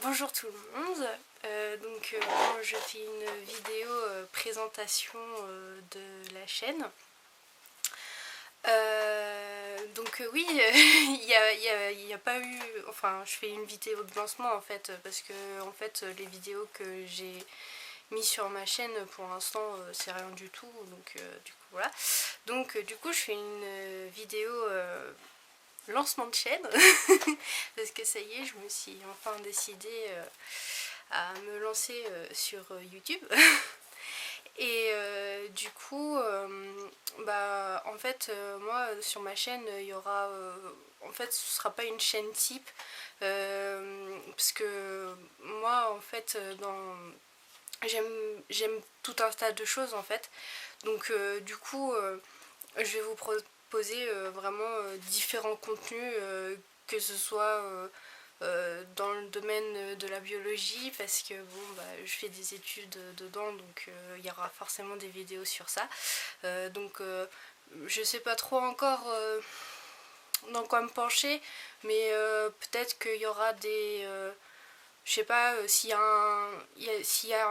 Bonjour tout le monde, moi, je fais une vidéo présentation de la chaîne. Oui, il y a pas eu, enfin je fais une vidéo de lancement en fait, parce que en fait les vidéos que j'ai mis sur ma chaîne pour l'instant c'est rien du tout, donc du coup voilà. Donc du coup je fais une vidéo lancement de chaîne, parce que ça y est, je me suis enfin décidée à me lancer sur YouTube. Et du coup, en fait, moi sur ma chaîne, il y aura. En fait, ce sera pas une chaîne type. Parce que moi, en fait, j'aime tout un tas de choses en fait. Donc, du coup, je vais vous proposer vraiment différents contenus, que ce soit dans le domaine de la biologie, parce que bon, je fais des études dedans, donc il y aura forcément des vidéos sur ça. Je sais pas trop encore dans quoi me pencher, mais peut-être qu'il y aura des... je sais pas, s'il y a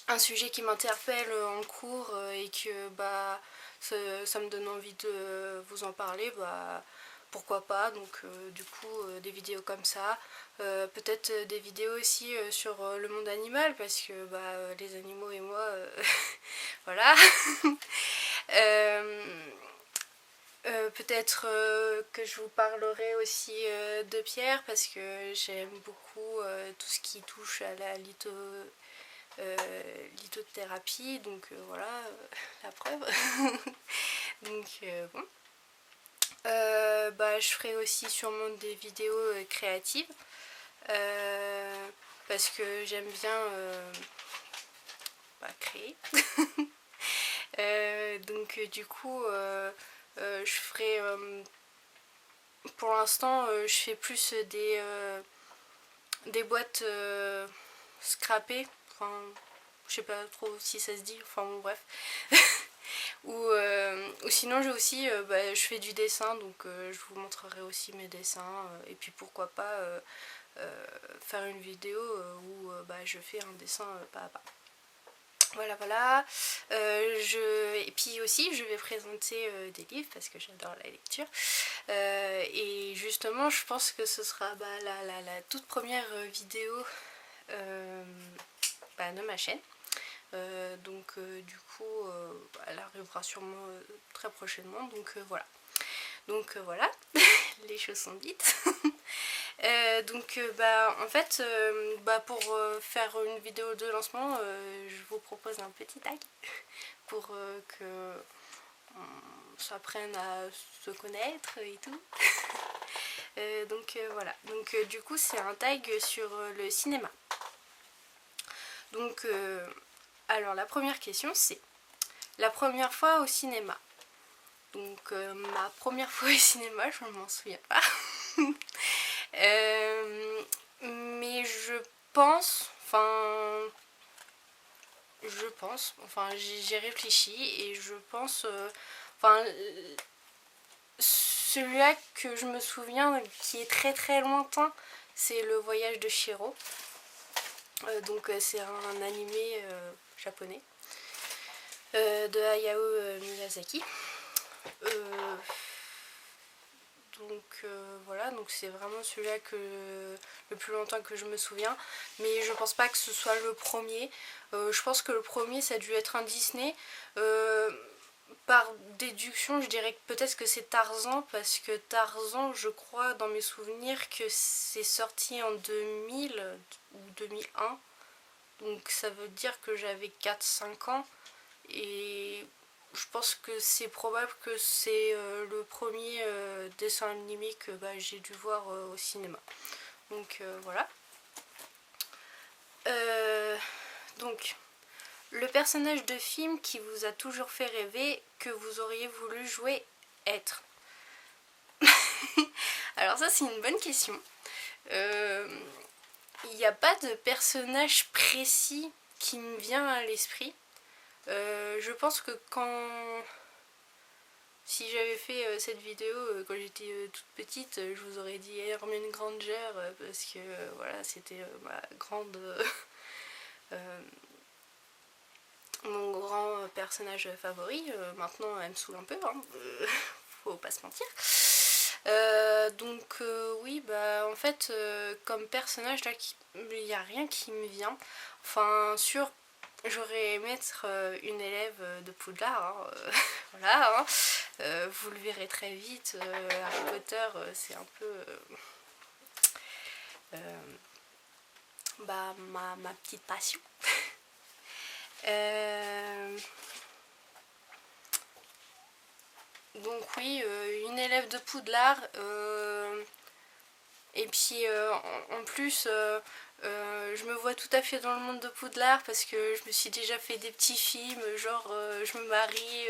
un sujet qui m'interpelle en cours et que ça me donne envie de vous en parler, pourquoi pas. Donc du coup des vidéos comme ça, peut-être des vidéos aussi sur le monde animal, parce que les animaux et moi voilà. Euh, Peut-être que je vous parlerai aussi de Pierre, parce que j'aime beaucoup tout ce qui touche à la lithothérapie, donc voilà, la preuve. Donc bon. Je ferai aussi sûrement des vidéos créatives, parce que j'aime bien créer. Du coup, je ferai... pour l'instant, je fais plus des boîtes scrappées. Enfin, je sais pas trop si ça se dit. Enfin bon, bref. Ou sinon, j'ai aussi, je fais du dessin, donc je vous montrerai aussi mes dessins. Et puis pourquoi pas faire une vidéo où je fais un dessin pas à pas. Voilà, voilà. Et puis aussi, je vais présenter des livres, parce que j'adore la lecture. Et justement, je pense que ce sera la toute première vidéo de ma chaîne. Du coup, elle arrivera sûrement très prochainement. Donc voilà. Donc voilà, les choses sont dites. En fait, pour faire une vidéo de lancement, je vous propose un petit tag pour que on s'apprenne à se connaître et tout. Voilà. Du coup, c'est un tag sur le cinéma. Donc, alors la première question, c'est la première fois au cinéma. Donc, ma première fois au cinéma, je ne m'en souviens pas. Mais j'ai réfléchi et je pense, celui-là que je me souviens, qui est très très lointain, c'est Le Voyage de Chihiro. C'est un animé japonais de Hayao Miyazaki. Voilà, donc c'est vraiment celui-là le plus longtemps que je me souviens, mais je pense pas que ce soit le premier. Je pense que le premier, ça a dû être un Disney. Par déduction, je dirais que peut-être que c'est Tarzan, parce que Tarzan, je crois dans mes souvenirs que c'est sorti en 2000 ou 2001, donc ça veut dire que j'avais 4-5 ans, et je pense que c'est probable que c'est le premier dessin animé que j'ai dû voir au cinéma. Donc voilà. Donc, le personnage de film qui vous a toujours fait rêver, que vous auriez voulu jouer, être. Alors ça, c'est une bonne question. Il n'y a pas de personnage précis qui me vient à l'esprit. Je pense que Si j'avais fait cette vidéo quand j'étais toute petite, je vous aurais dit Hermione Granger parce que voilà, c'était ma grande mon grand personnage favori. Maintenant, elle me saoule un peu, hein, faut pas se mentir. Donc oui, bah en fait, comme personnage là, il n'y a rien qui me vient. Enfin, j'aurais aimé être une élève de Poudlard, hein, voilà, hein. Vous le verrez très vite. Harry Potter, c'est un peu bah, ma petite passion. Donc oui, une élève de Poudlard. Et puis en plus, je me vois tout à fait dans le monde de Poudlard parce que je me suis déjà fait des petits films, genre je me marie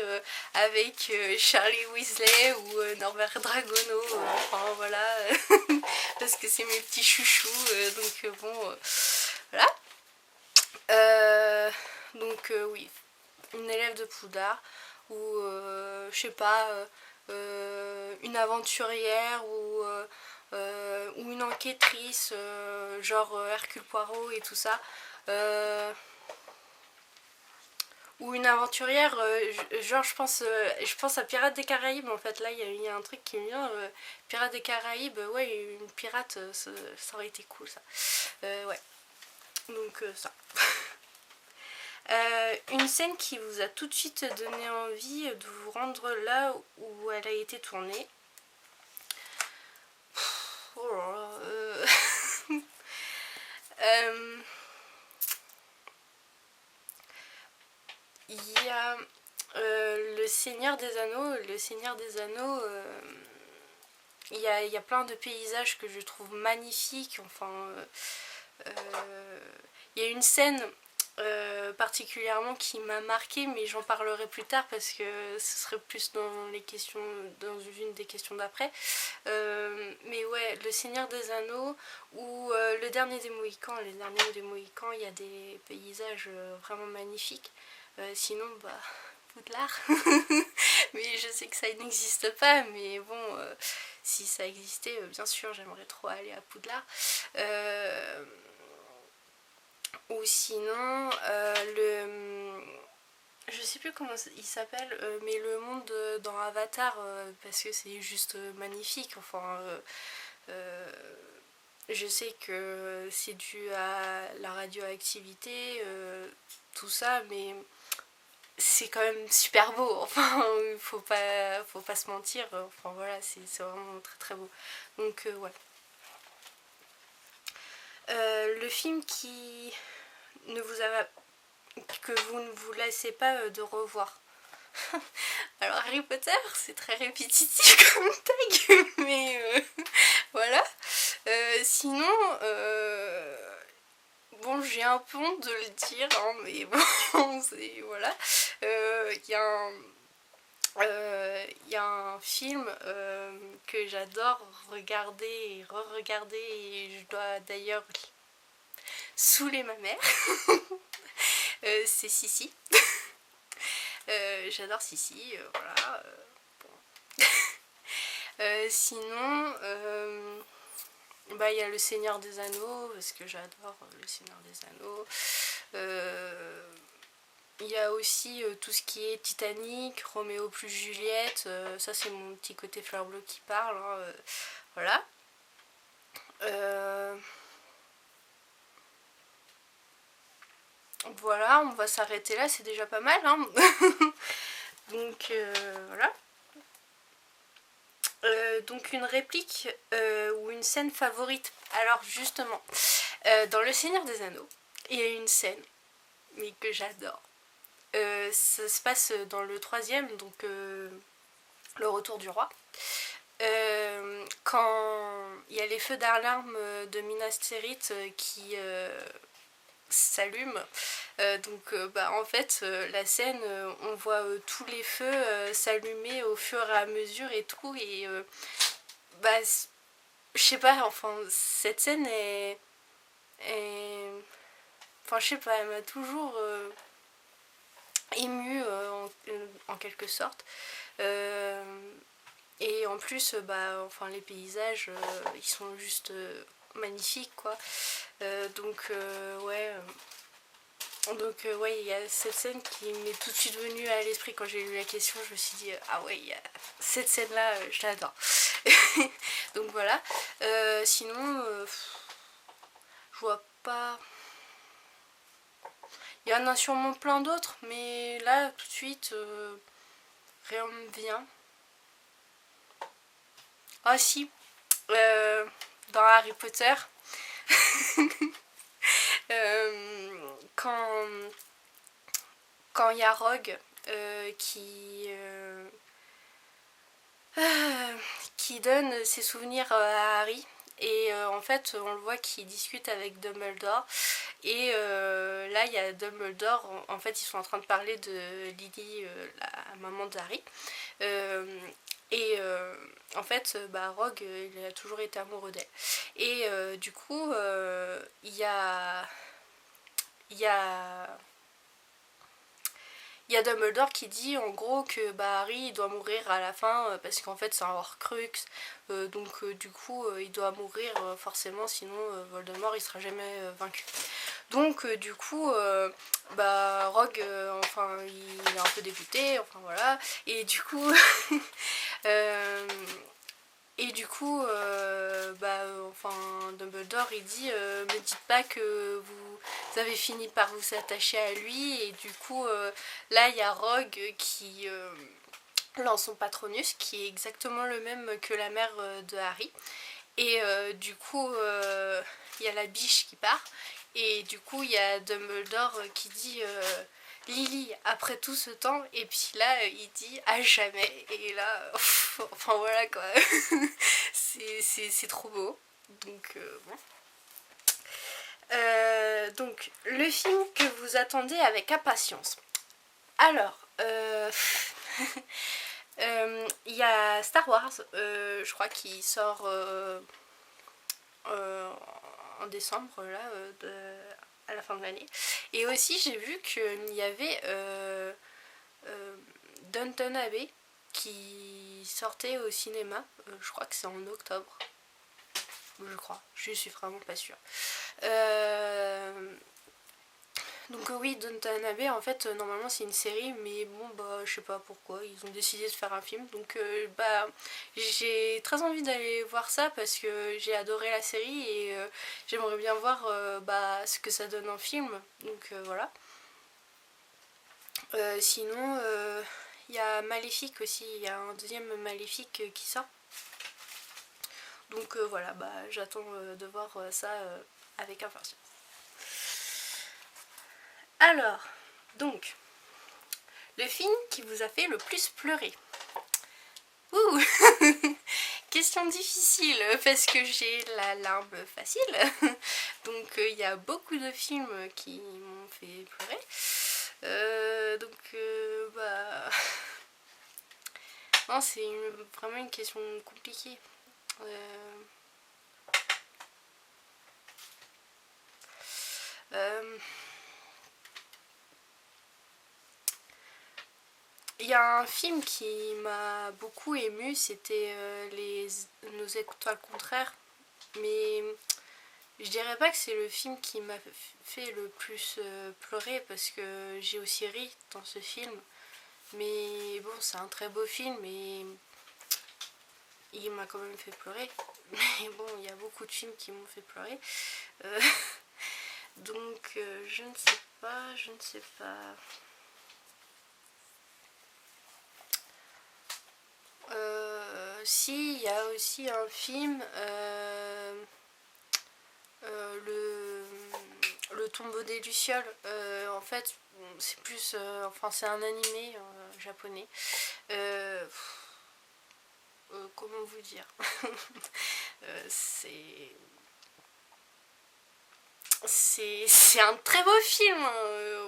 avec Charlie Weasley ou Norbert Dragono, enfin voilà, parce que c'est mes petits chouchous, donc bon, voilà. Oui, une élève de Poudlard ou je sais pas, une aventurière ou une enquêtrice, genre Hercule Poirot et tout ça. Ou une aventurière, genre je pense à Pirates des Caraïbes en fait. Là il y a un truc qui me vient. Pirates des Caraïbes, ouais, une pirate, ça aurait été cool ça. Ouais, donc ça. Une scène qui vous a tout de suite donné envie de vous rendre là où elle a été tournée. Oh là là, il y a le Seigneur des Anneaux. Le Seigneur des Anneaux, il y a plein de paysages que je trouve magnifiques. Enfin, il y a une scène particulièrement qui m'a marquée, mais j'en parlerai plus tard parce que ce serait plus dans une des questions d'après. Mais ouais, le Seigneur des Anneaux ou le Dernier des Mohicans. Les Derniers des Mohicans, il y a des paysages vraiment magnifiques. Sinon, bah, Poudlard. Mais je sais que ça n'existe pas, mais bon, si ça existait, bien sûr, j'aimerais trop aller à Poudlard. Ou sinon, je sais plus comment il s'appelle, mais le monde dans Avatar, parce que c'est juste magnifique. Enfin, je sais que c'est dû à la radioactivité, tout ça, mais c'est quand même super beau. Enfin, faut pas se mentir. Enfin voilà, c'est vraiment très très beau. Donc ouais. Le film que vous ne vous laissez pas de revoir. Alors Harry Potter, c'est très répétitif comme tag, mais voilà. Sinon, bon, j'ai un peu honte de le dire, hein, mais bon, c'est voilà. Y a un film que j'adore regarder et re-regarder, et je dois d'ailleurs saouler ma mère. C'est Sissi. J'adore Sissi, voilà. Bon. Sinon, bah il y a le Seigneur des Anneaux parce que j'adore le Seigneur des Anneaux. Il y a aussi tout ce qui est Titanic, Roméo plus Juliette. Ça c'est mon petit côté fleur bleue qui parle, hein, voilà. Voilà, on va s'arrêter là, c'est déjà pas mal, hein. Donc voilà. Donc une réplique ou une scène favorite. Alors justement, dans Le Seigneur des Anneaux, il y a une scène, mais que j'adore. Ça se passe dans le 3e, donc le retour du roi. Quand il y a les feux d'alarme de Minas Tirith qui s'allument, donc bah, en fait la scène, on voit tous les feux s'allumer au fur et à mesure et tout, et bah je sais pas, enfin cette scène enfin je sais pas, elle m'a toujours émue en quelque sorte. Et en plus, bah, enfin, les paysages, ils sont juste magnifiques, quoi. Ouais. Ouais, il y a cette scène qui m'est tout de suite venue à l'esprit quand j'ai lu la question. Je me suis dit, ah ouais, il y a cette scène-là, je l'adore. Donc voilà. Sinon, je vois pas. Il y en a sûrement plein d'autres, mais là, tout de suite, rien me vient. Ah si, euh, dans Harry Potter, quand il y a Rogue qui donne ses souvenirs à Harry. Et en fait, on le voit qui discute avec Dumbledore. Et là, il y a Dumbledore. En fait, ils sont en train de parler de Lily, la maman d'Harry. En fait, bah, Rogue, il a toujours été amoureux d'elle. Et du coup, il y a il y a Dumbledore qui dit en gros que bah, Harry il doit mourir à la fin parce qu'en fait c'est un Horcrux, du coup il doit mourir forcément, sinon Voldemort il sera jamais vaincu. Donc du coup bah Rogue enfin il est un peu dégoûté, enfin voilà, et du coup enfin Dumbledore il dit me dites pas que vous avez fini par vous attacher à lui, et du coup là il y a Rogue qui lance son Patronus qui est exactement le même que la mère de Harry, et du coup il y a la biche qui part, et du coup il y a Dumbledore qui dit Lily, après tout ce temps, et puis là il dit à jamais, et là enfin voilà quoi. C'est trop beau. Donc bon. Donc le film que vous attendez avec impatience. Alors il y a Star Wars, je crois qu'il sort en décembre là, à la fin de l'année. Et aussi j'ai vu qu'il y avait Downton Abbey qui sortait au cinéma. Je crois que c'est en octobre. Je crois, je suis vraiment pas sûre. Donc oui, Downton Abbey, en fait, normalement c'est une série, mais bon, bah, je sais pas pourquoi, ils ont décidé de faire un film. Donc bah, j'ai très envie d'aller voir ça parce que j'ai adoré la série, et j'aimerais bien voir bah, ce que ça donne en film. Donc voilà. Sinon, il y a Maléfique aussi, il y a un deuxième Maléfique qui sort. Donc voilà, bah, j'attends de voir ça avec impatience. Alors, donc, le film qui vous a fait le plus pleurer. Ouh. Question difficile parce que j'ai la larme facile. Donc il y a beaucoup de films qui m'ont fait pleurer. Bah... Non, c'est vraiment une question compliquée. Il y a un film qui m'a beaucoup émue, c'était Nos étoiles contraires. Mais je dirais pas que c'est le film qui m'a fait le plus pleurer, parce que j'ai aussi ri dans ce film. Mais bon, c'est un très beau film et il m'a quand même fait pleurer. Mais bon, il y a beaucoup de films qui m'ont fait pleurer. Je ne sais pas, je ne sais pas. Si, il y a aussi un film, le tombeau des lucioles. En fait, c'est plus, enfin c'est un animé japonais. Comment vous dire. C'est un très beau film,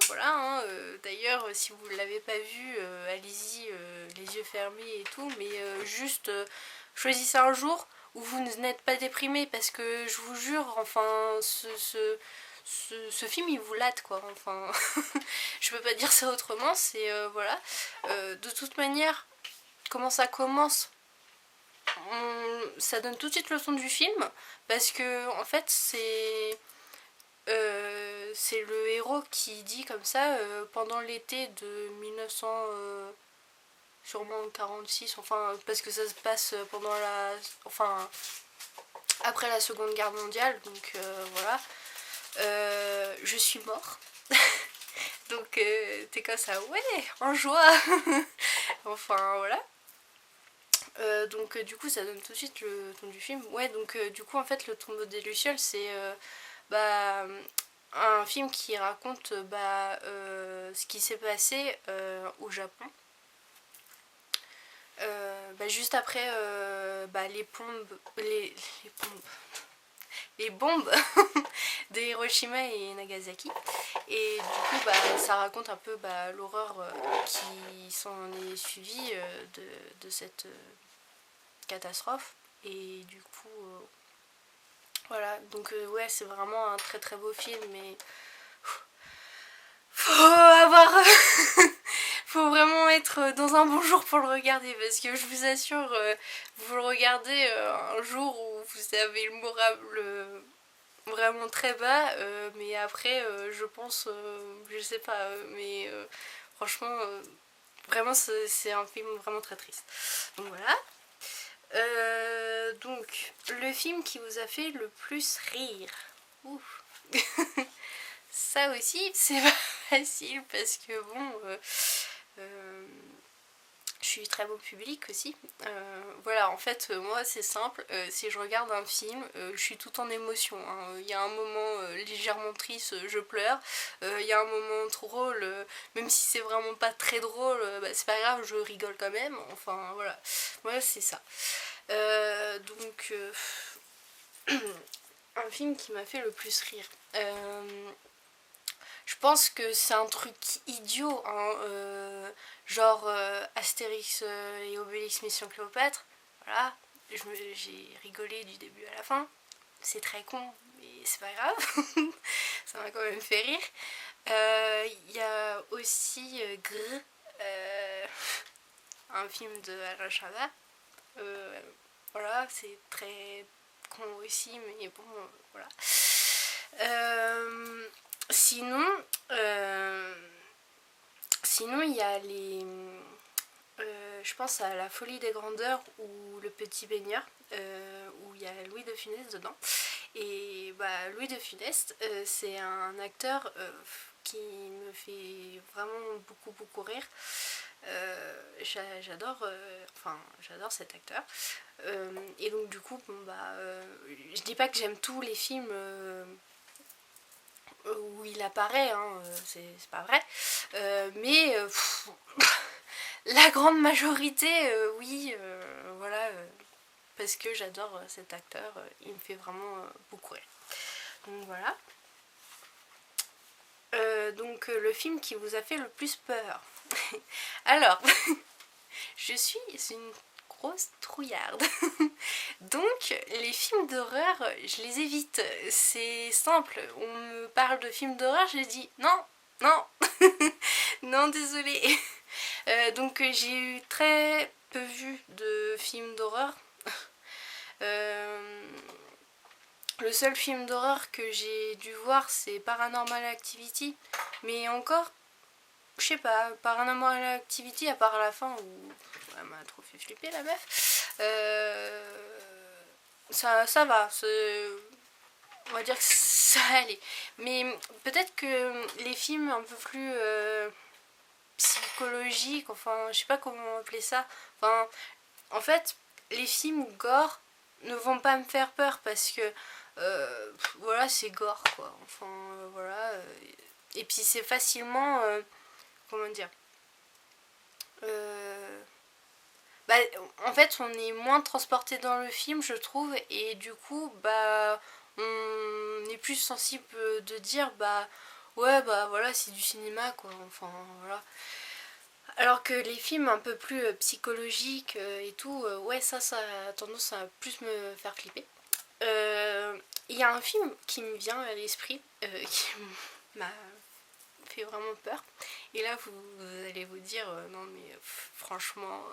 voilà, hein, d'ailleurs si vous ne l'avez pas vu, allez-y les yeux fermés et tout, mais juste choisissez un jour où vous n'êtes pas déprimé, parce que je vous jure, enfin ce film il vous latte quoi, enfin je peux pas dire ça autrement, c'est voilà, de toute manière comment ça commence, ça donne tout de suite le ton du film, parce que en fait c'est le héros qui dit comme ça, pendant l'été de 1900, sûrement 46, enfin parce que ça se passe pendant enfin après la Seconde Guerre mondiale, donc voilà, je suis mort. Donc t'es comme ça, ouais, en joie. Enfin voilà. Donc du coup ça donne tout de suite le ton du film. Ouais, donc du coup en fait le Tombeau des Lucioles c'est bah, un film qui raconte ce qui s'est passé au Japon. Juste après les bombes de Hiroshima et Nagasaki. Et du coup ça raconte un peu l'horreur qui s'en est suivie de cette catastrophe. Et du coup voilà, donc ouais, c'est vraiment un très très beau film, mais faut avoir faut vraiment être dans un bon jour pour le regarder, parce que je vous assure, vous le regardez un jour où vous avez le moral vraiment très bas, mais après je pense, je sais pas, mais franchement vraiment c'est un film vraiment très triste. Donc voilà. Donc le film qui vous a fait le plus rire. Ouf. Ça aussi c'est pas facile, parce que bon je suis très bon public aussi. Voilà, en fait, moi c'est simple, si je regarde un film, je suis tout en émotion. Hein. Il y a un moment légèrement triste, je pleure. Il y a un moment drôle, même si c'est vraiment pas très drôle, c'est pas grave, je rigole quand même. Enfin voilà, moi c'est ça. Donc, un film qui m'a fait le plus rire. Je pense que c'est un truc idiot, hein, genre Astérix et Obélix Mission Cléopâtre. Voilà, j'ai rigolé du début à la fin. C'est très con, mais c'est pas grave. Ça m'a quand même fait rire. Il y a aussi Grrr, un film de Alain Chabat. Voilà, c'est très con aussi, mais bon, voilà. Sinon, sinon il y a je pense à La Folie des Grandeurs ou Le Petit Baigneur, où il y a Louis de Funès dedans. Et Louis de Funès, c'est un acteur qui me fait vraiment beaucoup rire. J'adore cet acteur. Et donc du coup, je dis pas que j'aime tous les films où il apparaît, hein, c'est pas vrai. Mais la grande majorité, oui, voilà, parce que j'adore cet acteur, il me fait vraiment beaucoup rire. Donc voilà. Donc le film qui vous a fait le plus peur. Alors, je suis une grosse trouillarde. Donc les films d'horreur, je les évite. C'est simple, on me parle de films d'horreur, je dis non, non, non, désolé. Donc j'ai eu très peu vu de films d'horreur. Le seul film d'horreur que j'ai dû voir, c'est Paranormal Activity. Mais encore, je sais pas, Paranormal Activity, à part la fin où elle m'a trop fait flipper la meuf, ça va, on va dire que ça allait. Mais peut-être que les films un peu plus psychologiques, enfin je sais pas comment appeler ça, enfin en fait les films gore ne vont pas me faire peur, parce que voilà, c'est gore quoi, enfin voilà, et puis c'est facilement comment dire, en fait on est moins transporté dans le film, je trouve, et du coup on est plus sensible de dire ouais voilà, c'est du cinéma quoi, enfin voilà. Alors que les films un peu plus psychologiques et tout, ouais, ça a tendance à plus me faire flipper. Il y a un film qui me vient à l'esprit, qui m'a fait vraiment peur. Et là vous allez vous dire non mais franchement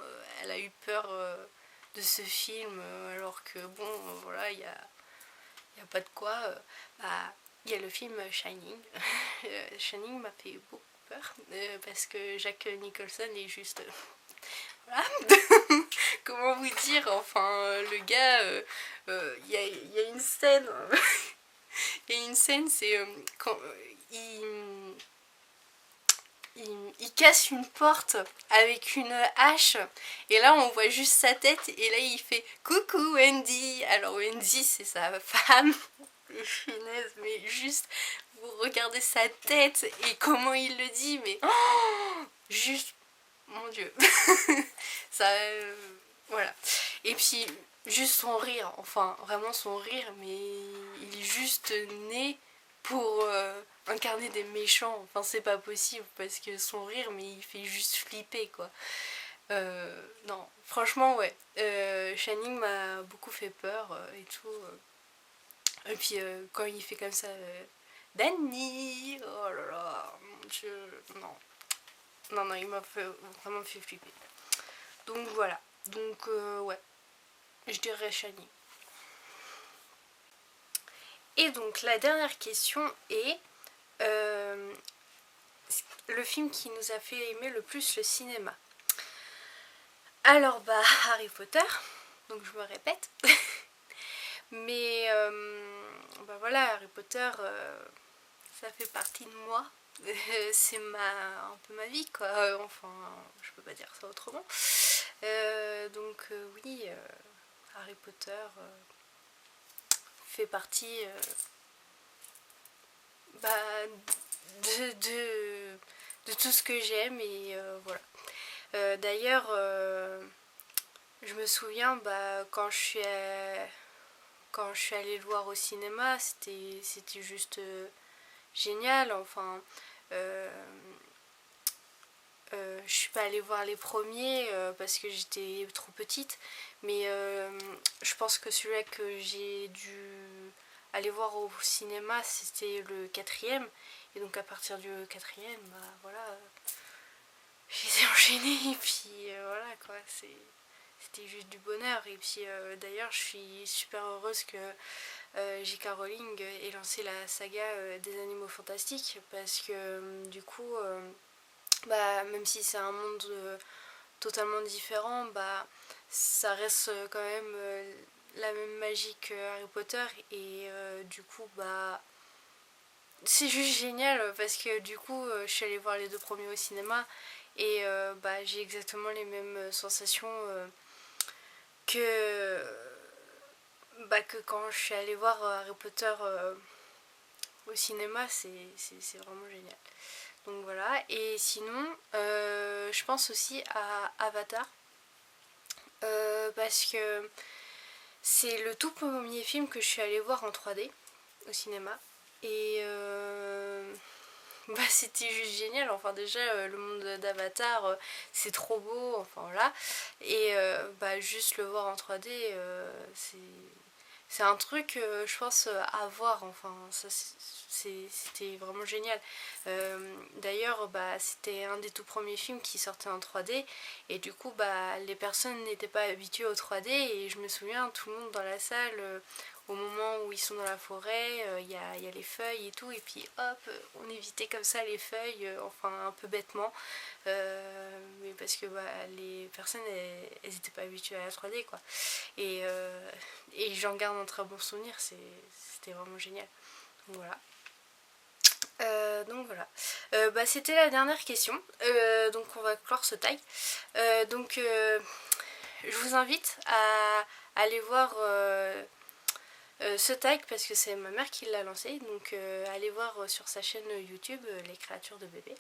elle a eu peur de ce film alors que bon voilà il y a pas de quoi. Bah, il y a le film Shining. Shining m'a fait beaucoup peur parce que Jack Nicholson est juste voilà. Comment vous dire, enfin le gars il y a une scène il y a une scène c'est quand il casse une porte avec une hache et là on voit juste sa tête et là il fait coucou Wendy. Alors Wendy c'est sa femme. Finesse, mais juste vous regardez sa tête et comment il le dit, mais juste mon dieu. Ça voilà. Et puis juste son rire, enfin vraiment son rire, mais il est juste né pour incarner des méchants. Enfin c'est pas possible parce que son rire, mais il fait juste flipper quoi. Non, franchement ouais. Shining m'a beaucoup fait peur et tout. Et puis quand il fait comme ça, Danny, oh là là, mon dieu, non. Non, non, il m'a vraiment fait flipper. Donc voilà, donc ouais, je dirais Shani. Et donc la dernière question est le film qui nous a fait aimer le plus le cinéma. Alors bah Harry Potter, donc je me répète. Mais bah voilà, Harry Potter, ça fait partie de moi. C'est un peu ma vie quoi, enfin je peux pas dire ça autrement. Donc oui, Harry Potter fait partie bah, de tout ce que j'aime et voilà. D'ailleurs je me souviens bah, quand je suis allée le voir au cinéma, c'était juste génial. Enfin je suis pas allée voir les premiers parce que j'étais trop petite, mais je pense que celui que j'ai dû aller voir au cinéma c'était le quatrième, et donc à partir du quatrième bah voilà j'ai enchaîné et puis voilà quoi, c'était juste du bonheur. Et puis d'ailleurs je suis super heureuse que J.K. Rowling ait lancé la saga des Animaux Fantastiques parce que du coup bah, même si c'est un monde totalement différent, bah, ça reste quand même la même magie que Harry Potter et du coup bah c'est juste génial parce que du coup je suis allée voir les deux premiers au cinéma et bah, j'ai exactement les mêmes sensations que, bah, que quand je suis allée voir Harry Potter au cinéma, c'est vraiment génial. Donc voilà, et sinon je pense aussi à Avatar parce que c'est le tout premier film que je suis allée voir en 3D au cinéma et bah, c'était juste génial. Enfin déjà le monde d'Avatar c'est trop beau, enfin voilà, et bah, juste le voir en 3D c'est un truc je pense à voir. Enfin ça c'était vraiment génial. D'ailleurs bah, c'était un des tout premiers films qui sortait en 3D et du coup bah, les personnes n'étaient pas habituées au 3D et je me souviens tout le monde dans la salle au moment où ils sont dans la forêt, y a les feuilles et tout, et puis hop, on évitait comme ça les feuilles, enfin un peu bêtement, mais parce que bah, les personnes elles étaient pas habituées à la 3D quoi. Et j'en garde un très bon souvenir, c'était vraiment génial. Donc voilà. Donc voilà. Bah, c'était la dernière question. Donc on va clore ce tag. Donc je vous invite à aller voir ce tag parce que c'est ma mère qui l'a lancé. Donc allez voir sur sa chaîne YouTube Les Créatures de Bébé.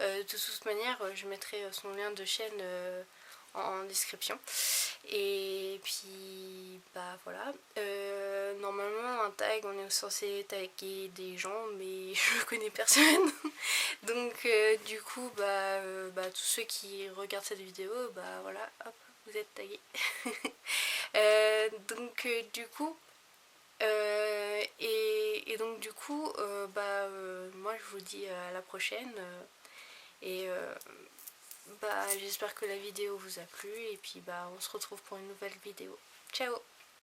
De toute manière je mettrai son lien de chaîne en description. Et puis bah voilà, normalement un tag on est censé taguer des gens mais je connais personne. Donc du coup bah, tous ceux qui regardent cette vidéo bah voilà, hop, vous êtes tagués. Donc du coup et Et donc du coup, moi je vous dis à la prochaine. Et j'espère que la vidéo vous a plu. Et puis on se retrouve pour une nouvelle vidéo. Ciao!